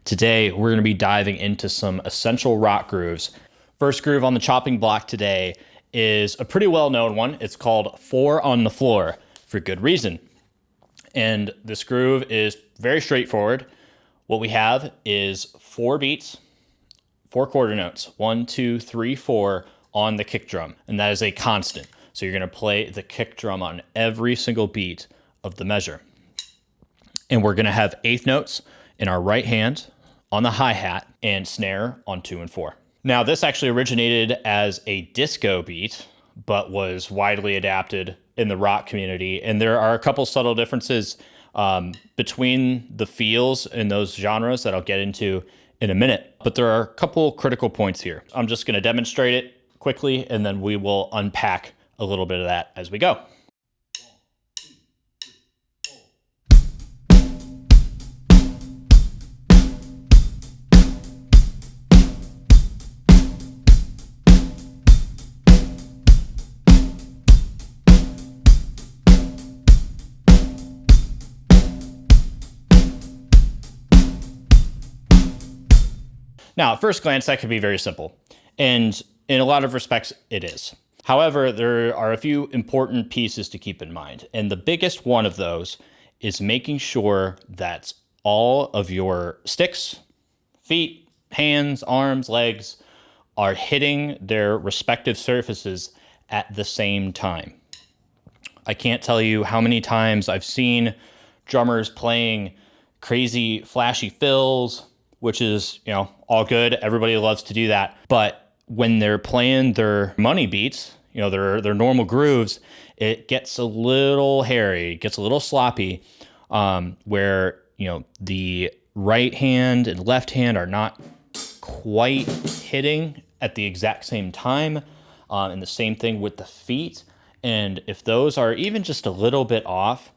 Today, we're going to be diving into some essential rock grooves. First groove on the chopping block today is a pretty well-known one. It's called 4 on the Floor, for good reason. And this groove is very straightforward. What we have is 4 beats, 4 quarter notes, 1, 2, 3, 4 on the kick drum. And that is a constant. So you're going to play the kick drum on every single beat of the measure. And we're going to have 1/8 notes in our right hand on the hi-hat and snare on 2 and 4. Now, this actually originated as a disco beat, but was widely adapted in the rock community. And there are a couple subtle differences between the feels in those genres that I'll get into in a minute. But there are a couple critical points here. I'm just going to demonstrate it quickly, and then we will unpack a little bit of that as we go. Now, at first glance, that could be very simple. And in a lot of respects, it is. However, there are a few important pieces to keep in mind. And the biggest one of those is making sure that all of your sticks, feet, hands, arms, legs are hitting their respective surfaces at the same time. I can't tell you how many times I've seen drummers playing crazy flashy fills, which is, all good. Everybody loves to do that. But when they're playing their money beats, their normal grooves, it gets a little hairy, it gets a little sloppy, where, the right hand and left hand are not quite hitting at the exact same time. And the same thing with the feet. And if those are even just a little bit off,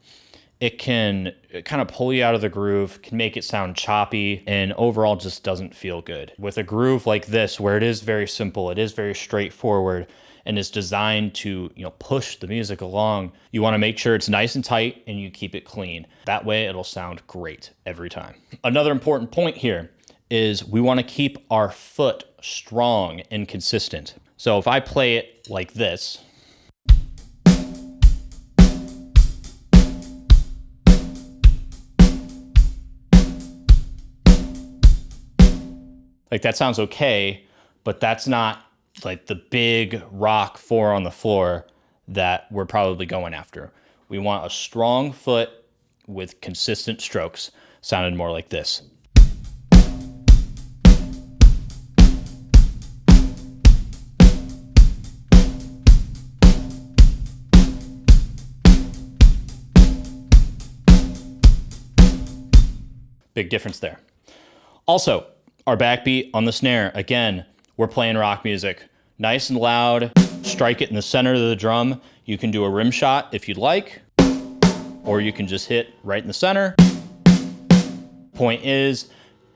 it can kind of pull you out of the groove, can make it sound choppy, and overall just doesn't feel good. With a groove like this, where it is very simple, it is very straightforward, and is designed to push the music along, you want to make sure it's nice and tight and you keep it clean. That way it'll sound great every time. Another important point here is we want to keep our foot strong and consistent. So if I play it like this, like that sounds okay, but that's not like the big rock 4 on the floor that we're probably going after. We want a strong foot with consistent strokes, sounding more like this. Big difference there. Also, our backbeat on the snare, again, we're playing rock music. Nice and loud, strike it in the center of the drum. You can do a rim shot if you'd like, or you can just hit right in the center. Point is,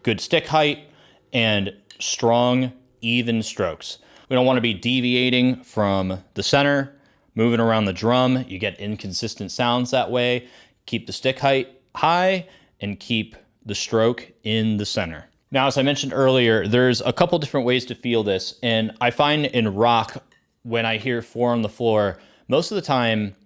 good stick height and strong, even strokes. We don't want to be deviating from the center, moving around the drum. You get inconsistent sounds that way. Keep the stick height high and keep the stroke in the center. Now, as I mentioned earlier, there's a couple different ways to feel this. And I find in rock, when I hear 4 on the floor, most of the time,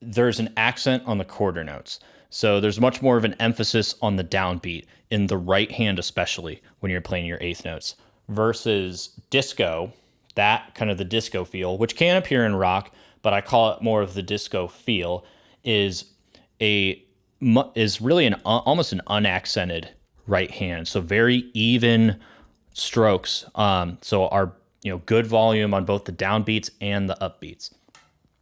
there's an accent on the quarter notes. So there's much more of an emphasis on the downbeat, in the right hand especially, when you're playing your 1/8 notes. Versus disco, that kind of the disco feel, which can appear in rock, but I call it more of the disco feel, is really almost an unaccented right hand. So very even strokes. So our good volume on both the downbeats and the upbeats.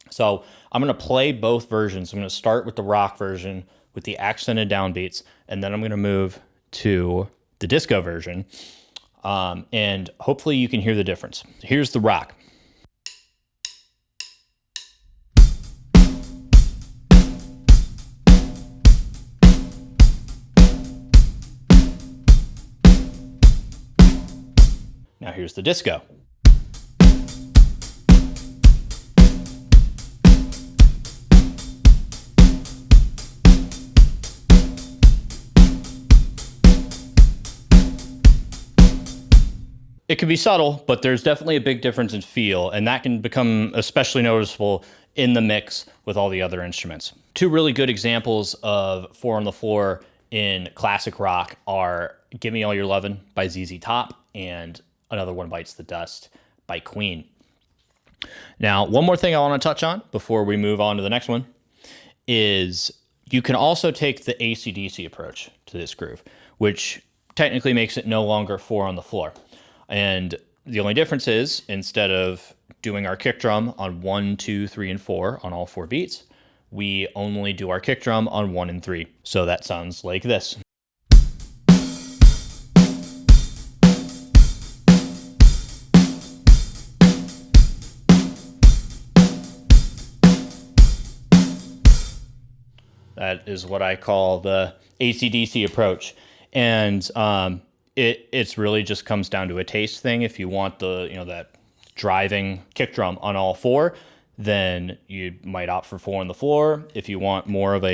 So I'm going to play both versions. I'm going to start with the rock version with the accented downbeats, and then I'm going to move to the disco version. And hopefully you can hear the difference. Here's the rock. Now here's the disco. It can be subtle, but there's definitely a big difference in feel, and that can become especially noticeable in the mix with all the other instruments. Two really good examples of 4 on the floor in classic rock are Gimme All Your Lovin' by ZZ Top and Another One Bites the Dust by Queen. Now, one more thing I want to touch on before we move on to the next one is you can also take the AC/DC approach to this groove, which technically makes it no longer 4 on the floor. And the only difference is instead of doing our kick drum on 1, 2, 3, and 4 on all 4 beats, we only do our kick drum on 1 and 3. So that sounds like this. That is what I call the AC/DC approach. And it's really just comes down to a taste thing. If you want that driving kick drum on all 4, then you might opt for 4 on the floor. If you want more of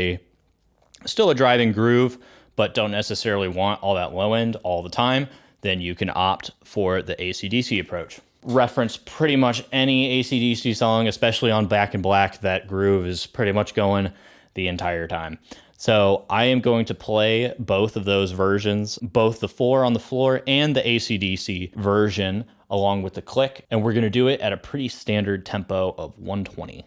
still a driving groove, but don't necessarily want all that low end all the time, then you can opt for the AC/DC approach. Reference pretty much any AC/DC song, especially on Back in Black, that groove is pretty much going the entire time. So I am going to play both of those versions, both the 4 on the floor and the AC/DC version, along with the click, and we're going to do it at a pretty standard tempo of 120.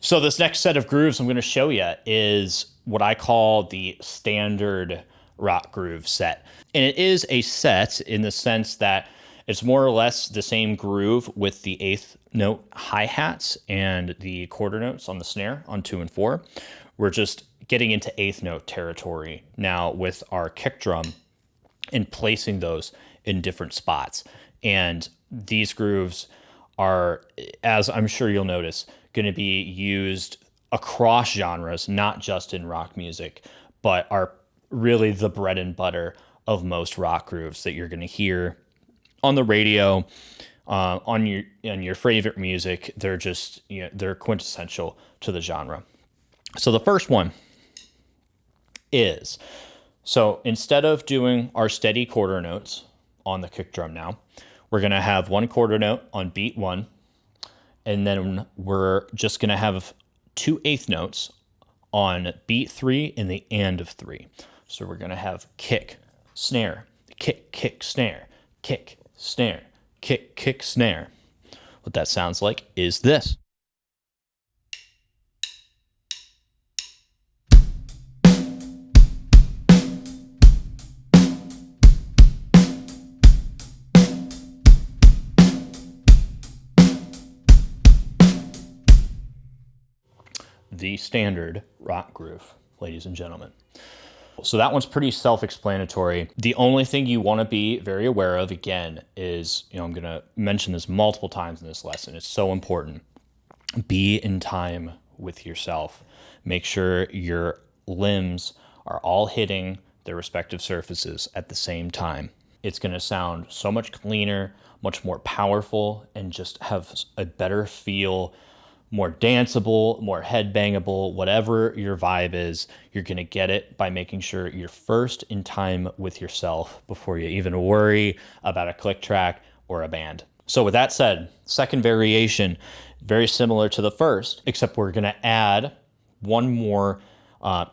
So this next set of grooves I'm going to show you is what I call the standard rock groove set. And it is a set in the sense that it's more or less the same groove with the 8th note hi-hats and the quarter notes on the snare on 2 and 4. We're just getting into 8th note territory now with our kick drum and placing those in different spots. And these grooves are, as I'm sure you'll notice, going to be used across genres, not just in rock music, but are really the bread and butter of most rock grooves that you're going to hear on the radio, on your favorite music. They're just, they're quintessential to the genre. So the first one is, so instead of doing our steady quarter notes on the kick drum now, we're going to have 1 quarter note on beat 1, and then we're just going to have 2 8th notes on beat 3 and the and of 3. So we're going to have kick, snare, kick, kick, snare, kick, snare, kick, kick, snare. What that sounds like is this. The standard rock groove, ladies and gentlemen. So that one's pretty self-explanatory. The only thing you want to be very aware of, again, is, I'm going to mention this multiple times in this lesson. It's so important. Be in time with yourself. Make sure your limbs are all hitting their respective surfaces at the same time. It's going to sound so much cleaner, much more powerful, and just have a better feel, more danceable, more headbangable, whatever your vibe is. You're going to get it by making sure you're first in time with yourself before you even worry about a click track or a band. So with that said, second variation, very similar to the first, except we're going to add one more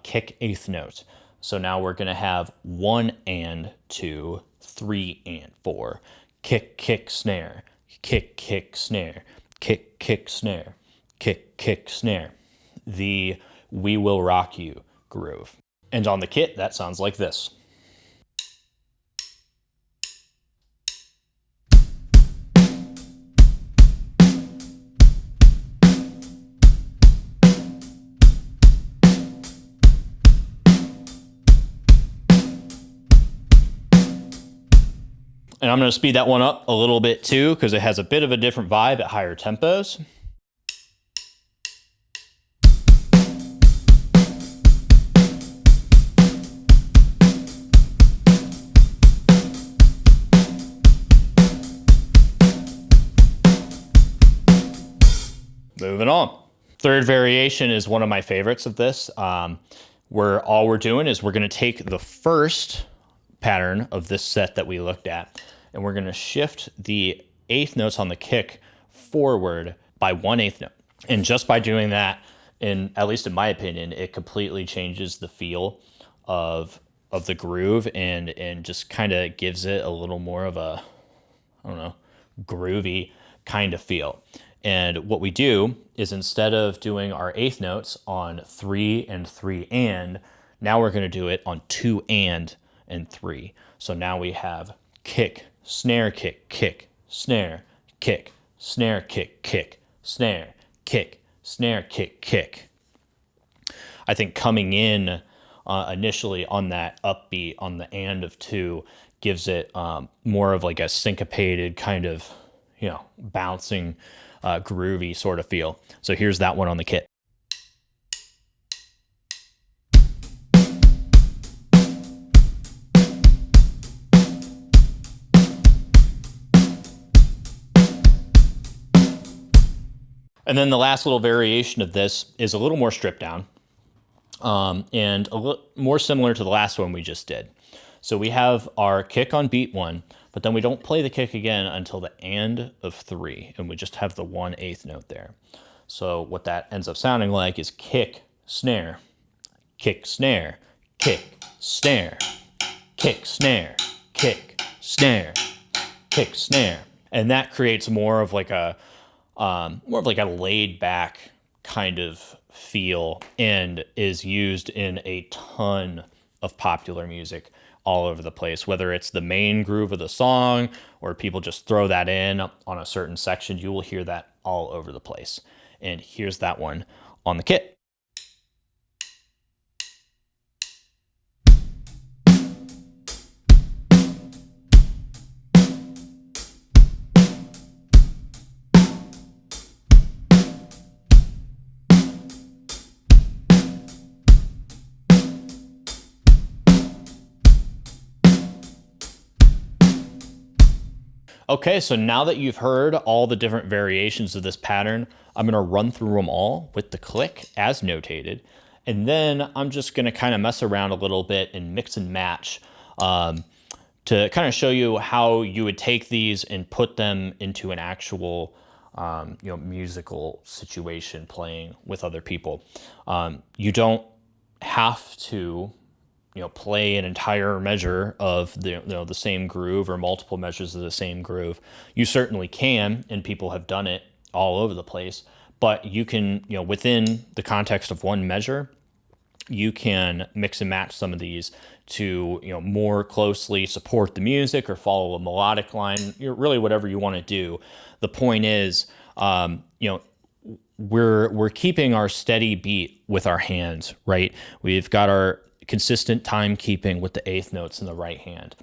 kick 8th note. So now we're going to have 1 and 2, 3 and 4, kick, kick, snare, kick, kick, snare, kick, kick, snare, kick, kick, snare. The We Will Rock You groove. And on the kit, that sounds like this. And I'm going to speed that one up a little bit too, because it has a bit of a different vibe at higher tempos. Moving on. Third variation is one of my favorites of this, where all we're doing is we're going to take the first pattern of this set that we looked at, and we're going to shift the eighth notes on the kick forward by 1/8 note. And just by doing that, at least in my opinion, it completely changes the feel of the groove and just kind of gives it a little more of a, I don't know, groovy kind of feel. And what we do is, instead of doing our eighth notes on 3 and 3 and, now we're going to do it on 2 and 3. So now we have kick, snare, kick, kick, snare, kick, snare, kick, kick, snare, kick, snare, kick, kick. I think coming in initially on that upbeat on the and of 2 gives it more of like a syncopated kind of, bouncing, groovy sort of feel. So here's that one on the kit. And then the last little variation of this is a little more stripped down, and a little more similar to the last one we just did. So we have our kick on beat 1, but then we don't play the kick again until the and of 3, and we just have the 1/8 note there. So what that ends up sounding like is kick, snare, kick, snare, kick, snare, kick, snare, kick, snare, kick, snare. And that creates more of like a laid back kind of feel, and is used in a ton of popular music all over the place, whether it's the main groove of the song or people just throw that in on a certain section. You will hear that all over the place. And here's that one on the kit. Okay, so now that you've heard all the different variations of this pattern, I'm gonna run through them all with the click as notated, and then I'm just gonna kind of mess around a little bit and mix and match to kind of show you how you would take these and put them into an actual musical situation playing with other people. You don't have to play an entire measure of the same groove or multiple measures of the same groove. You certainly can, and people have done it all over the place, but you can, within the context of one measure, you can mix and match some of these to, more closely support the music or follow a melodic line, really whatever you want to do. The point is, we're keeping our steady beat with our hands, right? We've got our consistent timekeeping with the eighth notes in the right hand.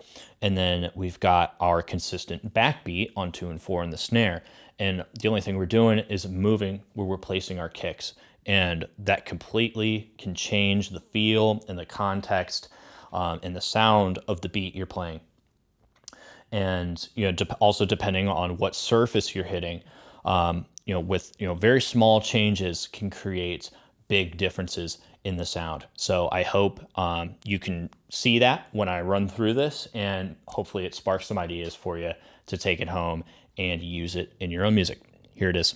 And then we've got our consistent backbeat on 2 and 4 in the snare. And the only thing we're doing is moving where we're placing our kicks. And that completely can change the feel and the context and the sound of the beat you're playing. And, also depending on what surface you're hitting, with, very small changes can create big differences in the sound. So I hope you can see that when I run through this, and hopefully it sparks some ideas for you to take it home and use it in your own music. Here it is.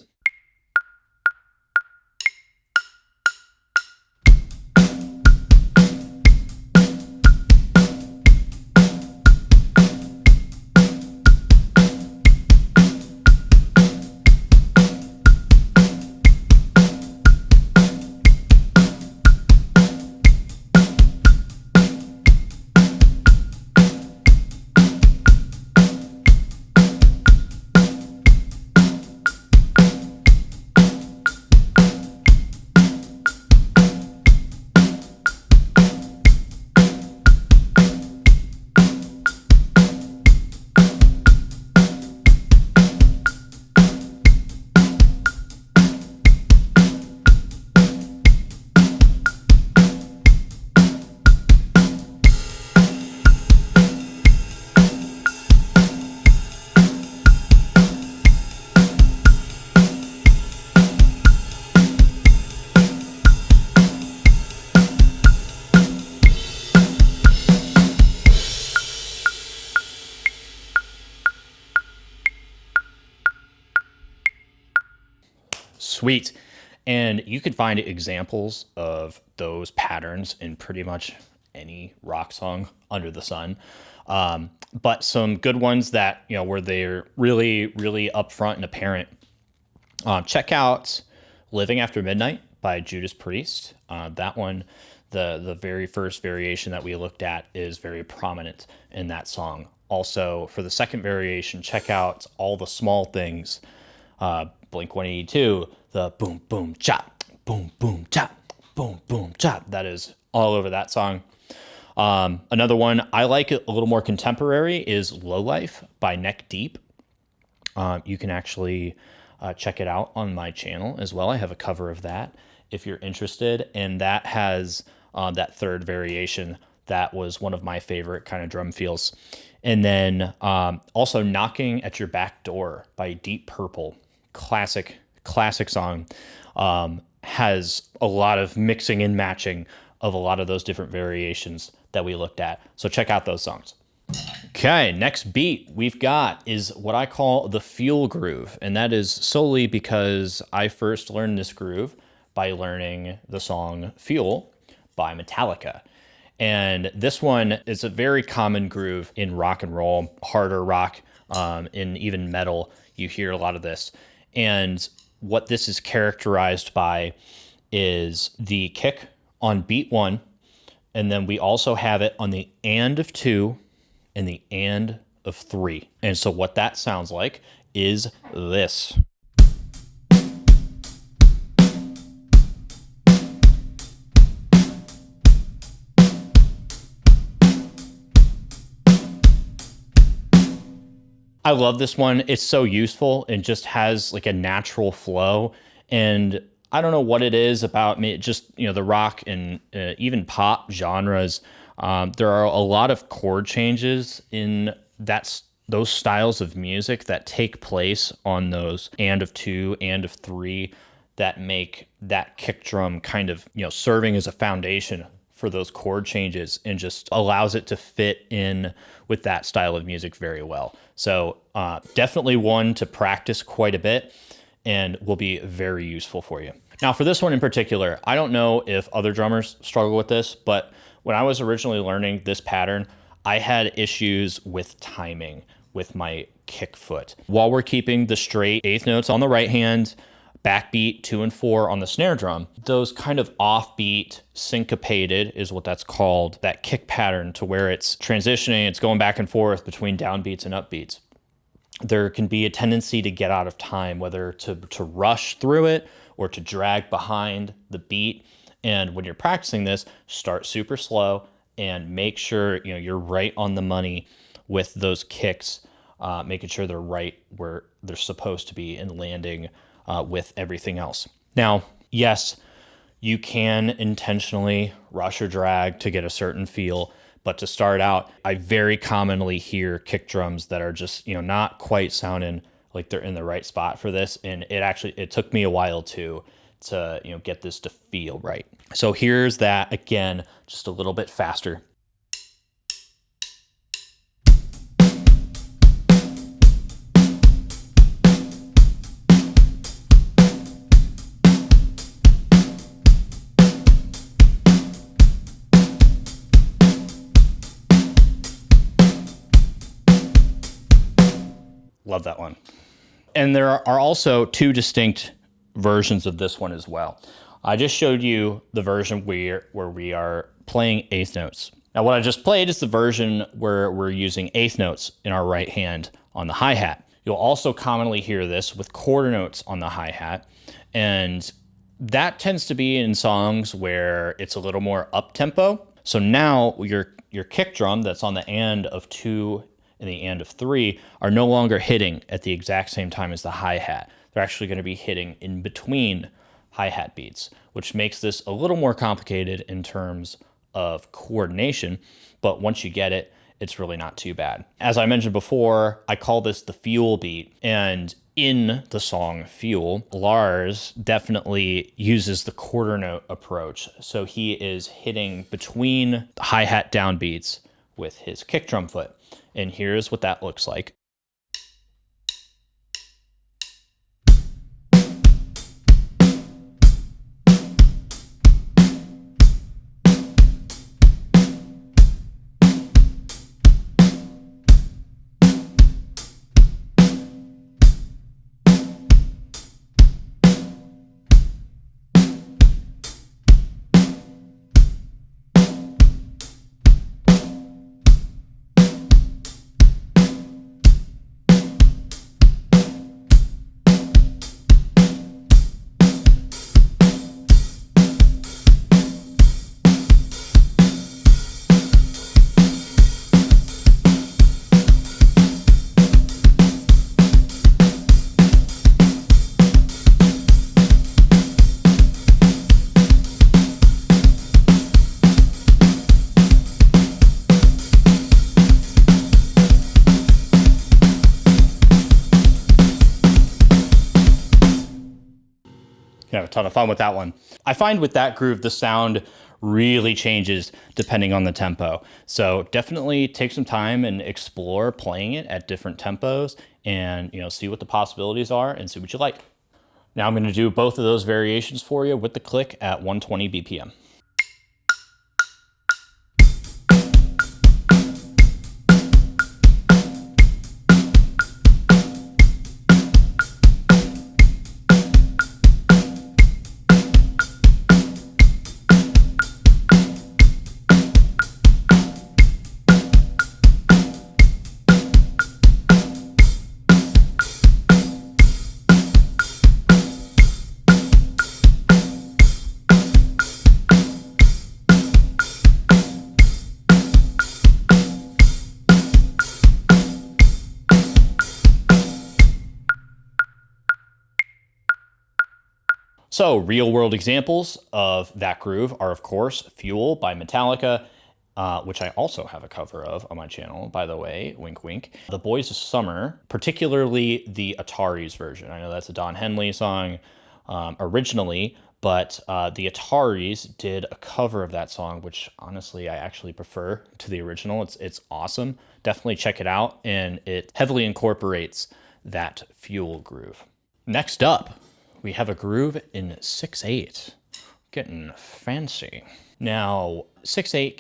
Sweet. And you can find examples of those patterns in pretty much any rock song under the sun. But some good ones that, where they're really, really upfront and apparent. Check out Living After Midnight by Judas Priest. That one, the very first variation that we looked at is very prominent in that song. Also, for the second variation, check out All the Small Things, Blink 182, the boom, boom, chop, boom, boom, chop, boom, boom, chop. That is all over that song. Another one I like a little more contemporary is Low Life by Neck Deep. You can actually check it out on my channel as well. I have a cover of that if you're interested. And that has that third variation. That was one of my favorite kind of drum feels. And then also Knocking at Your Back Door by Deep Purple. Classic song. Has a lot of mixing and matching of a lot of those different variations that we looked at. So check out those songs. Okay, next beat we've got is what I call the Fuel groove. And that is solely because I first learned this groove by learning the song Fuel by Metallica. And this one is a very common groove in rock and roll, harder rock, in even metal. You hear a lot of this. And what this is characterized by is the kick on beat 1. And then we also have it on the and of 2 and the and of 3. And so what that sounds like is this. I love this one. It's so useful and just has like a natural flow. And I don't know what it is about me, just, the rock and even pop genres. There are a lot of chord changes in those styles of music that take place on those and of 2 and of 3 that make that kick drum kind of, serving as a foundation for those chord changes and just allows it to fit in with that style of music very well. So definitely one to practice quite a bit and will be very useful for you. Now for this one in particular, I don't know if other drummers struggle with this, but when I was originally learning this pattern, I had issues with timing with my kick foot. While we're keeping the straight eighth notes on the right hand, backbeat 2 and 4 on the snare drum, those kind of offbeat, syncopated is what that's called, that kick pattern to where it's transitioning, it's going back and forth between downbeats and upbeats. There can be a tendency to get out of time, whether to rush through it or to drag behind the beat. And when you're practicing this, start super slow and make sure you're right on the money with those kicks, making sure they're right where they're supposed to be and landing with everything else. Now, yes, you can intentionally rush or drag to get a certain feel, but to start out, I very commonly hear kick drums that are just, not quite sounding like they're in the right spot for this. And it took me a while to get this to feel right. So here's that again, just a little bit faster. Love that one. And there are also 2 distinct versions of this one as well. I just showed you the version where we are playing eighth notes. Now what I just played is the version where we're using eighth notes in our right hand on the hi-hat. You'll also commonly hear this with quarter notes on the hi-hat. And that tends to be in songs where it's a little more up-tempo. So now your kick drum that's on the and of 2 and the and of 3 are no longer hitting at the exact same time as the hi-hat. They're actually going to be hitting in between hi-hat beats, which makes this a little more complicated in terms of coordination. But once you get it, it's really not too bad. As I mentioned before, I call this the fuel beat. And in the song Fuel, Lars definitely uses the quarter note approach. So he is hitting between the hi-hat downbeats with his kick drum foot. And here's what that looks like. have a ton of fun with that one. I find with that groove, the sound really changes depending on the tempo. So definitely take some time and explore playing it at different tempos and, see what the possibilities are and see what you like. Now I'm going to do both of those variations for you with the click at 120 BPM. So real world examples of that groove are, of course, Fuel by Metallica, which I also have a cover of on my channel, by the way, wink, wink. The Boys of Summer, particularly the Atari's version. I know that's a Don Henley song originally, but the Ataris did a cover of that song, which honestly I actually prefer to the original. It's awesome. Definitely check it out, and it heavily incorporates that Fuel groove. Next up, we have a groove in 6/8, getting fancy. Now, 6/8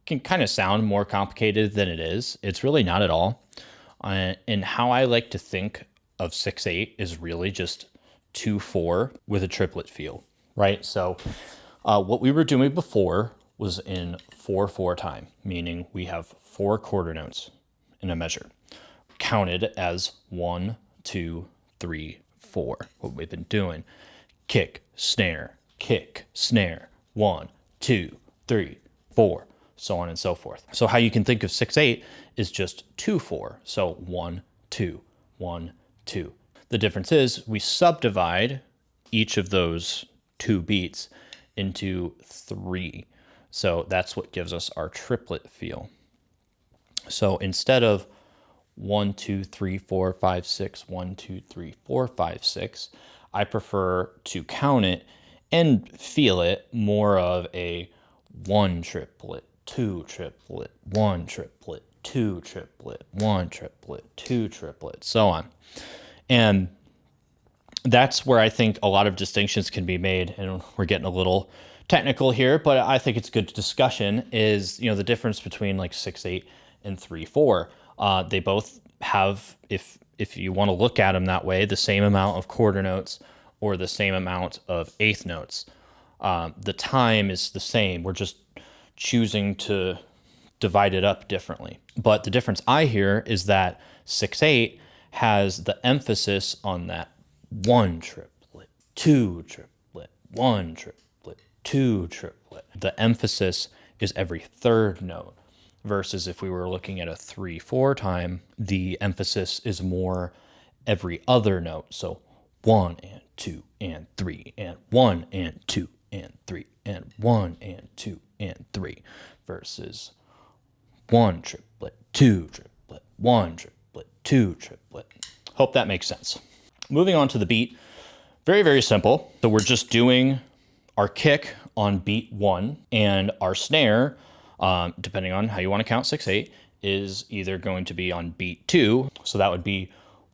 can kind of sound more complicated than it is. It's really not at all. And how I like to think of 6/8 is really just 2/4 with a triplet feel, right? So what we were doing before was in 4/4 time, meaning we have 4 quarter notes in a measure, counted as 1, 2, 3, 4. What we've been doing: kick, snare, 1, 2, 3, 4, so on and so forth. So how you can think of 6/8 is just 2/4. So 1, 2, 1, 2. The difference is we subdivide each of those 2 beats into 3. So that's what gives us our triplet feel. So instead of 1, 2, 3, 4, 5, 6, 1, 2, 3, 4, 5, 6, I prefer to count it and feel it more of a 1 triplet, 2 triplet, 1 triplet, 2 triplet, 1 triplet, 2 triplet, so on. And that's where I think a lot of distinctions can be made, and we're getting a little technical here, but I think it's good discussion, is, the difference between like 6/8 and 3/4. They both have, if you want to look at them that way, the same amount of quarter notes or the same amount of eighth notes. The time is the same. We're just choosing to divide it up differently. But the difference I hear is that 6/8 has the emphasis on that 1 triplet, 2 triplet, 1 triplet, 2 triplet. The emphasis is every third note. Versus if we were looking at a 3/4 time, the emphasis is more every other note. So 1 and 2 and 3 and 1 and 2 and 3 and 1 and 2 and 3 versus 1 triplet, 2 triplet, 1 triplet, 2 triplet. Hope that makes sense. Moving on to the beat, very, very simple. So we're just doing our kick on beat 1 and our snare, depending on how you want to count 6/8, is either going to be on beat 2, so that would be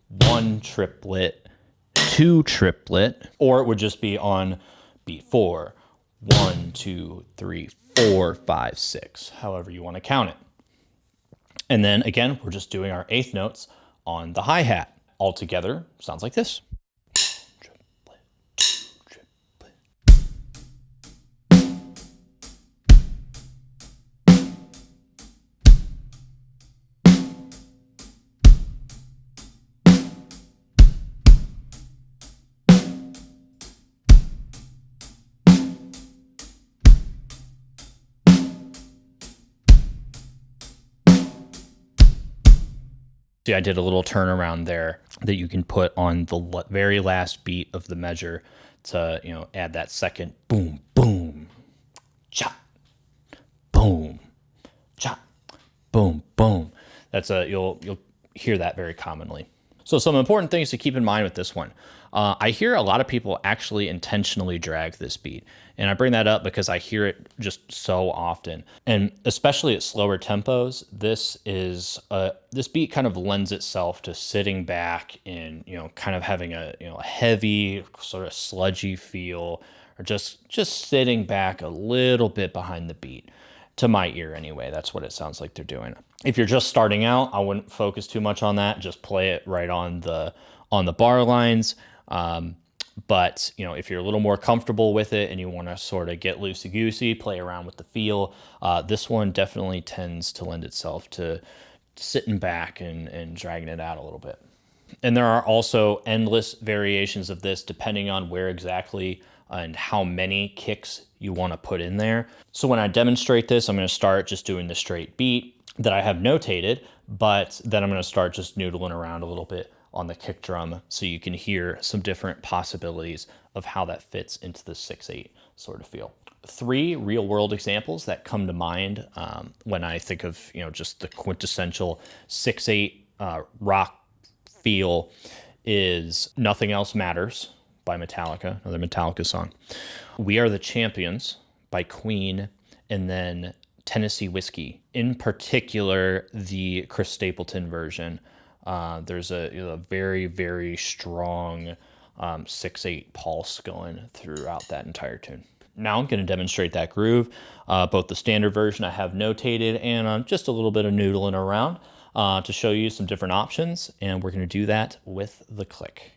1 triplet, 2 triplet, or it would just be on beat 4, 1, 2, 3, 4, 5, 6, however you want to count it. And then again, we're just doing our eighth notes on the hi-hat. All together sounds like this. See, I did a little turnaround there that you can put on the very last beat of the measure to, add that second boom, boom, chop, boom, chop, boom, boom. That's you'll hear that very commonly. So some important things to keep in mind with this one. I hear a lot of people actually intentionally drag this beat. And I bring that up because I hear it just so often. And especially at slower tempos, this beat kind of lends itself to sitting back and, kind of having a heavy, sort of sludgy feel, or just sitting back a little bit behind the beat. To my ear anyway, that's what it sounds like they're doing. If you're just starting out, I wouldn't focus too much on that. Just play it right on the bar lines. But if you're a little more comfortable with it and you want to sort of get loosey goosey, play around with the feel, this one definitely tends to lend itself to sitting back and dragging it out a little bit. And there are also endless variations of this depending on where exactly and how many kicks you want to put in there. So when I demonstrate this, I'm going to start just doing the straight beat that I have notated, but then I'm going to start just noodling around a little bit on the kick drum so you can hear some different possibilities of how that fits into the 6/8 sort of feel. 3 real world examples that come to mind when I think of just the quintessential 6/8 rock feel is Nothing Else Matters by Metallica, another Metallica song. We Are the Champions by Queen, and then Tennessee Whiskey. In particular, the Chris Stapleton version. There's a very, very strong 6/8 pulse going throughout that entire tune. Now I'm going to demonstrate that groove, both the standard version I have notated and just a little bit of noodling around to show you some different options, and we're going to do that with the click.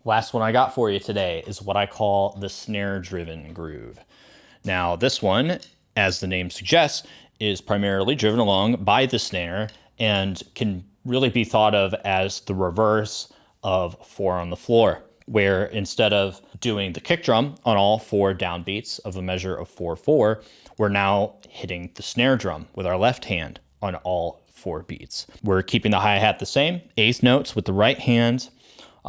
Last one I got for you today is what I call the snare-driven groove. Now, this one, as the name suggests, is primarily driven along by the snare and can really be thought of as the reverse of 4 on the floor, where instead of doing the kick drum on all 4 downbeats of a measure of 4/4, we're now hitting the snare drum with our left hand on all 4 beats. We're keeping the hi-hat the same, 8th notes with the right hand,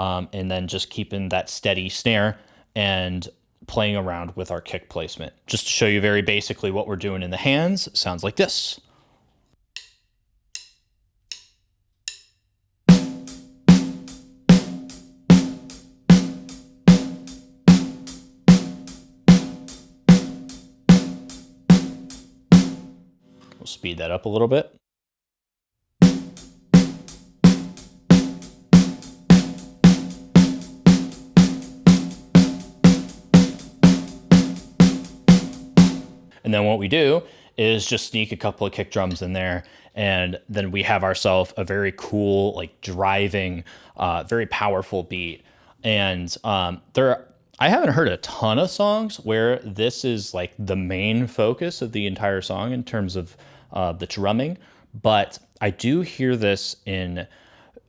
and then just keeping that steady snare and playing around with our kick placement. Just to show you very basically what we're doing in the hands, sounds like this. We'll speed that up a little bit. And then what we do is just sneak a couple of kick drums in there, and then we have ourselves a very cool, like driving, very powerful beat. And I haven't heard a ton of songs where this is like the main focus of the entire song in terms of the drumming, but I do hear this in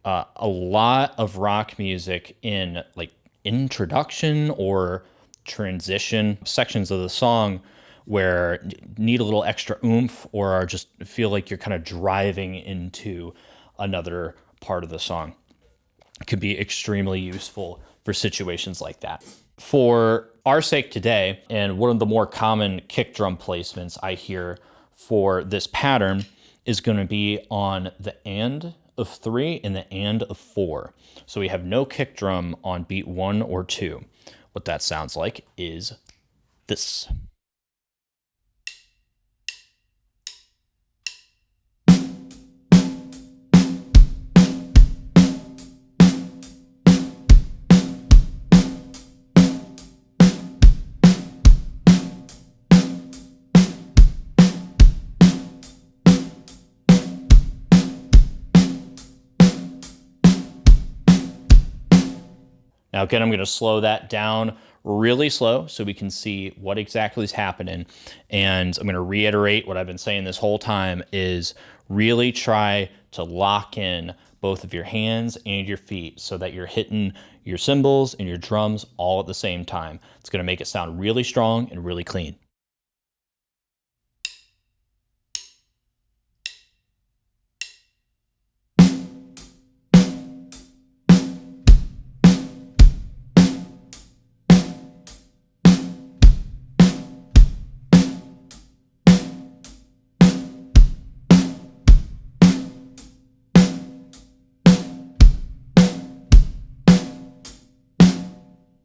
a lot of rock music in like introduction or transition sections of the song where you need a little extra oomph or are just feel like you're kind of driving into another part of the song. It could be extremely useful for situations like that. For our sake today, and one of the more common kick drum placements I hear for this pattern is going to be on the and of 3 and the and of 4. So we have no kick drum on beat 1 or 2. What that sounds like is this. Now again, I'm going to slow that down really slow so we can see what exactly is happening. And I'm going to reiterate what I've been saying this whole time is really try to lock in both of your hands and your feet so that you're hitting your cymbals and your drums all at the same time. It's going to make it sound really strong and really clean.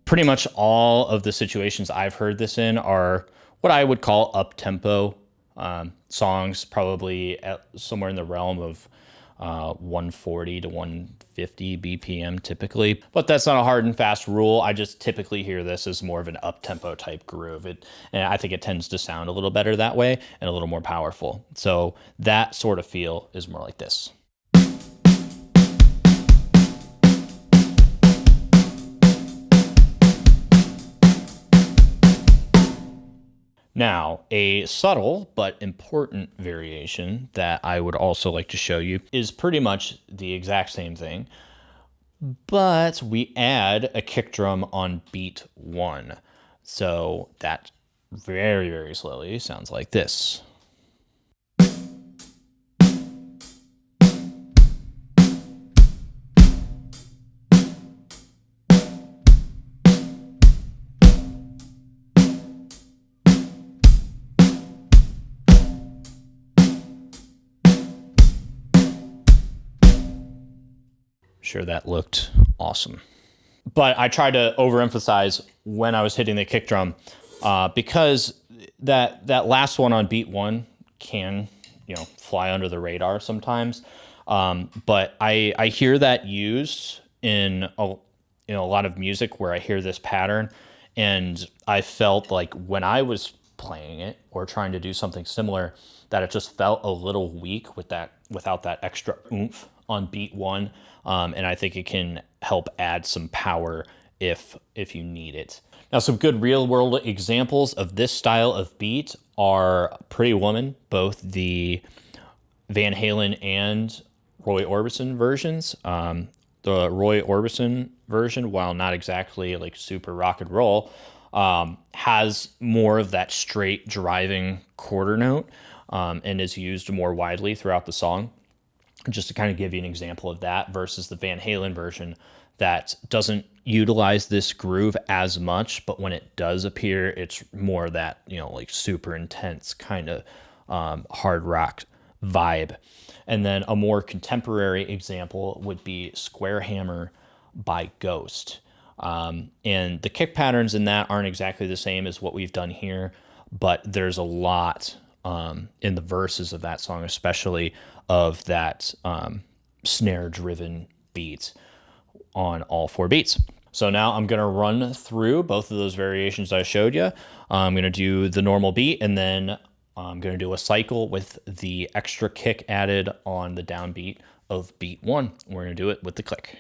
Pretty much all of the situations I've heard this in are what I would call up-tempo songs, probably at somewhere in the realm of 140 to 150 BPM typically. But that's not a hard and fast rule. I just typically hear this as more of an up-tempo type groove. And I think it tends to sound a little better that way and a little more powerful. So that sort of feel is more like this. Now, a subtle but important variation that I would also like to show you is pretty much the exact same thing, but we add a kick drum on beat 1. So that very, very slowly sounds like this. Sure, that looked awesome. But I tried to overemphasize when I was hitting the kick drum because that last one on beat 1 can, fly under the radar sometimes. But I hear that used in a lot of music where I hear this pattern, and I felt like when I was playing it or trying to do something similar, that it just felt a little weak without that extra oomph on beat 1. And I think it can help add some power if you need it. Now, some good real world examples of this style of beat are Pretty Woman, both the Van Halen and Roy Orbison versions. The Roy Orbison version, while not exactly like super rock and roll, has more of that straight driving quarter note and is used more widely throughout the song. Just to kind of give you an example of that versus the Van Halen version that doesn't utilize this groove as much, but when it does appear, it's more that, like super intense kind of hard rock vibe. And then a more contemporary example would be Square Hammer by Ghost. And the kick patterns in that aren't exactly the same as what we've done here, but there's a lot in the verses of that song, especially of that snare-driven beat on all 4 beats. So now I'm going to run through both of those variations I showed you. I'm going to do the normal beat, and then I'm going to do a cycle with the extra kick added on the downbeat of beat 1. We're going to do it with the click.